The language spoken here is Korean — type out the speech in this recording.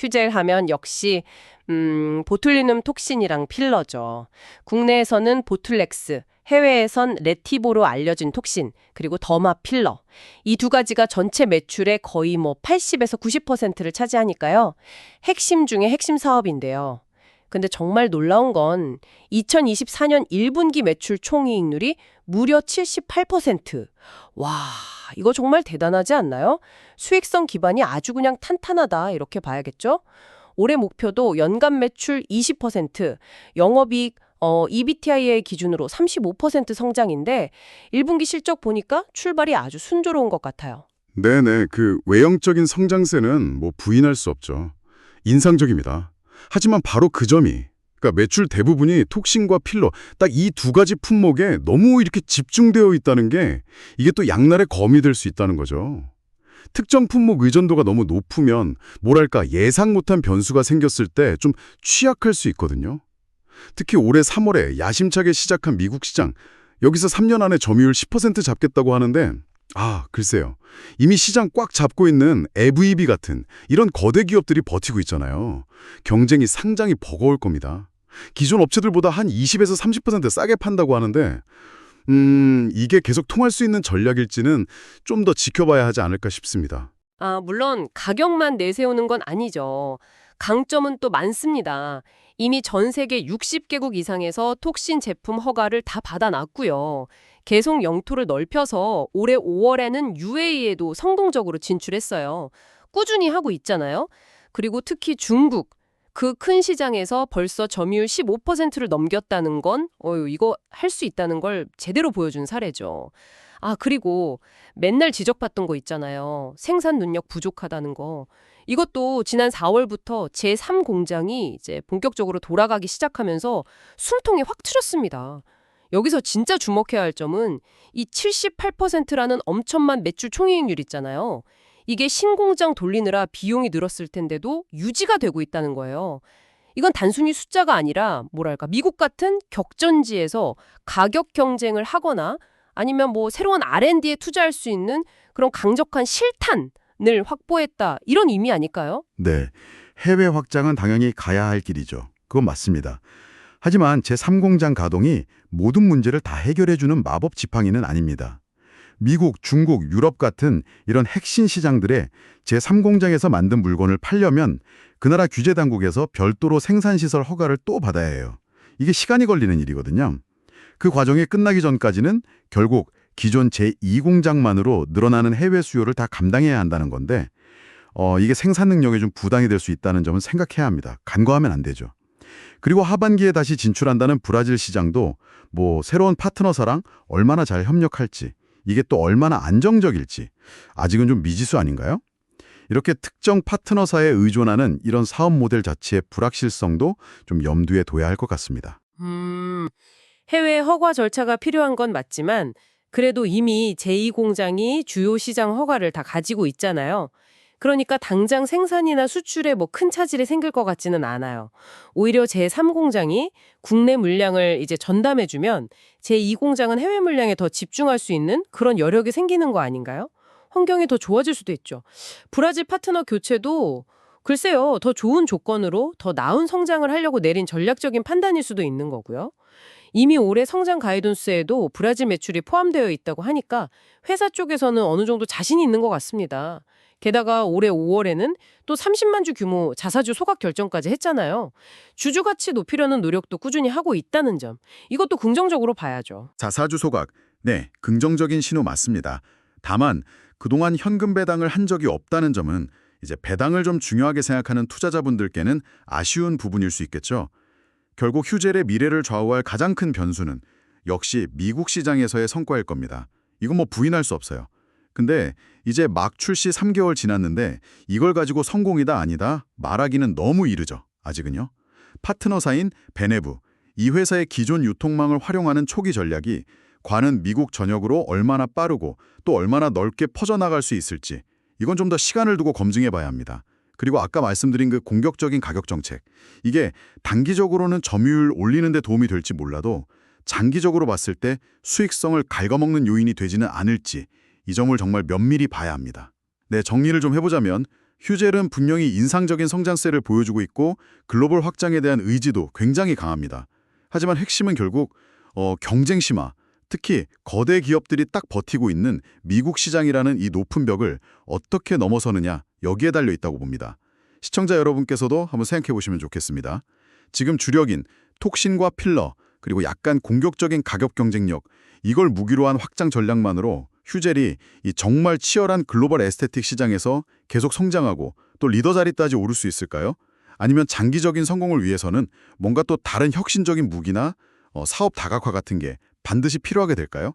휴젤 하면 역시 보툴리눔 톡신이랑 필러죠. 국내에서는 보툴렉스, 해외에선 레티보로 알려진 톡신, 그리고 더마 필러. 이 두 가지가 전체 매출의 거의 80에서 90%를 차지하니까요. 핵심 중에 핵심 사업인데요. 근데 정말 놀라운 건 2024년 1분기 매출 총이익률이 무려 78%. 와, 이거 정말 대단하지 않나요? 수익성 기반이 아주 그냥 탄탄하다 이렇게 봐야겠죠? 올해 목표도 연간 매출 20%, 영업이익 EBITI의 기준으로 35% 성장인데 1분기 실적 보니까 출발이 아주 순조로운 것 같아요. 네네, 그 외형적인 성장세는 부인할 수 없죠. 인상적입니다. 하지만 바로 그 점이, 그러니까 매출 대부분이 톡신과 필러, 딱 이 두 가지 품목에 너무 이렇게 집중되어 있다는 게 이게 또 양날의 검이 될 수 있다는 거죠. 특정 품목 의존도가 너무 높으면 뭐랄까 예상 못한 변수가 생겼을 때 좀 취약할 수 있거든요. 특히 올해 3월에 야심차게 시작한 미국 시장, 여기서 3년 안에 점유율 10% 잡겠다고 하는데 글쎄요. 이미 시장 꽉 잡고 있는 AVB 같은 이런 거대 기업들이 버티고 있잖아요. 경쟁이 상당히 버거울 겁니다. 기존 업체들보다 한 20에서 30% 싸게 판다고 하는데 이게 계속 통할 수 있는 전략일지는 좀 더 지켜봐야 하지 않을까 싶습니다. 물론 가격만 내세우는 건 아니죠. 강점은 또 많습니다. 이미 전 세계 60개국 이상에서 톡신 제품 허가를 다 받아놨고요. 계속 영토를 넓혀서 올해 5월에는 UAE에도 성공적으로 진출했어요. 꾸준히 하고 있잖아요. 그리고 특히 중국, 그 큰 시장에서 벌써 점유율 15%를 넘겼다는 건 이거 할 수 있다는 걸 제대로 보여준 사례죠. 그리고 맨날 지적받던 거 있잖아요. 생산 능력 부족하다는 거. 이것도 지난 4월부터 제3공장이 이제 본격적으로 돌아가기 시작하면서 숨통이 확 트였습니다. 여기서 진짜 주목해야 할 점은 이 78%라는 엄청난 매출 총이익률 있잖아요. 이게 신공장 돌리느라 비용이 늘었을 텐데도 유지가 되고 있다는 거예요. 이건 단순히 숫자가 아니라 미국 같은 격전지에서 가격 경쟁을 하거나 아니면 새로운 R&D에 투자할 수 있는 그런 강력한 실탄을 확보했다. 이런 의미 아닐까요? 네, 해외 확장은 당연히 가야 할 길이죠. 그건 맞습니다. 하지만 제3공장 가동이 모든 문제를 다 해결해주는 마법 지팡이는 아닙니다. 미국, 중국, 유럽 같은 이런 핵심 시장들의 제3공장에서 만든 물건을 팔려면 그 나라 규제 당국에서 별도로 생산시설 허가를 또 받아야 해요. 이게 시간이 걸리는 일이거든요. 그 과정이 끝나기 전까지는 결국 기존 제2공장만으로 늘어나는 해외 수요를 다 감당해야 한다는 건데 이게 생산 능력에 좀 부담이 될 수 있다는 점은 생각해야 합니다. 간과하면 안 되죠. 그리고 하반기에 다시 진출한다는 브라질 시장도 새로운 파트너사랑 얼마나 잘 협력할지, 이게 또 얼마나 안정적일지 아직은 좀 미지수 아닌가요? 이렇게 특정 파트너사에 의존하는 이런 사업 모델 자체의 불확실성도 좀 염두에 둬야 할 것 같습니다. 해외 허가 절차가 필요한 건 맞지만 그래도 이미 제2공장이 주요 시장 허가를 다 가지고 있잖아요. 그러니까 당장 생산이나 수출에 큰 차질이 생길 것 같지는 않아요. 오히려 제3공장이 국내 물량을 이제 전담해주면 제2공장은 해외 물량에 더 집중할 수 있는 그런 여력이 생기는 거 아닌가요? 환경이 더 좋아질 수도 있죠. 브라질 파트너 교체도 글쎄요, 더 좋은 조건으로 더 나은 성장을 하려고 내린 전략적인 판단일 수도 있는 거고요. 이미 올해 성장 가이던스에도 브라질 매출이 포함되어 있다고 하니까 회사 쪽에서는 어느 정도 자신이 있는 것 같습니다. 게다가 올해 5월에는 또 30만 주 규모 자사주 소각 결정까지 했잖아요. 주주 가치 높이려는 노력도 꾸준히 하고 있다는 점, 이것도 긍정적으로 봐야죠. 자사주 소각, 네, 긍정적인 신호 맞습니다. 다만 그동안 현금 배당을 한 적이 없다는 점은 이제 배당을 좀 중요하게 생각하는 투자자분들께는 아쉬운 부분일 수 있겠죠. 결국 휴젤의 미래를 좌우할 가장 큰 변수는 역시 미국 시장에서의 성과일 겁니다. 이건 부인할 수 없어요. 근데 이제 막 출시 3개월 지났는데 이걸 가지고 성공이다 아니다 말하기는 너무 이르죠. 아직은요. 파트너사인 베네부, 이 회사의 기존 유통망을 활용하는 초기 전략이 과는 미국 전역으로 얼마나 빠르고 또 얼마나 넓게 퍼져나갈 수 있을지 이건 좀 더 시간을 두고 검증해 봐야 합니다. 그리고 아까 말씀드린 그 공격적인 가격 정책, 이게 단기적으로는 점유율 올리는 데 도움이 될지 몰라도 장기적으로 봤을 때 수익성을 갉아먹는 요인이 되지는 않을지 이 점을 정말 면밀히 봐야 합니다. 네, 정리를 좀 해보자면 휴젤은 분명히 인상적인 성장세를 보여주고 있고 글로벌 확장에 대한 의지도 굉장히 강합니다. 하지만 핵심은 결국 경쟁 심화, 특히 거대 기업들이 딱 버티고 있는 미국 시장이라는 이 높은 벽을 어떻게 넘어서느냐, 여기에 달려 있다고 봅니다. 시청자 여러분께서도 한번 생각해 보시면 좋겠습니다. 지금 주력인 톡신과 필러, 그리고 약간 공격적인 가격 경쟁력, 이걸 무기로 한 확장 전략만으로 휴젤이 이 정말 치열한 글로벌 에스테틱 시장에서 계속 성장하고 또 리더 자리까지 오를 수 있을까요? 아니면 장기적인 성공을 위해서는 뭔가 또 다른 혁신적인 무기나 사업 다각화 같은 게 반드시 필요하게 될까요?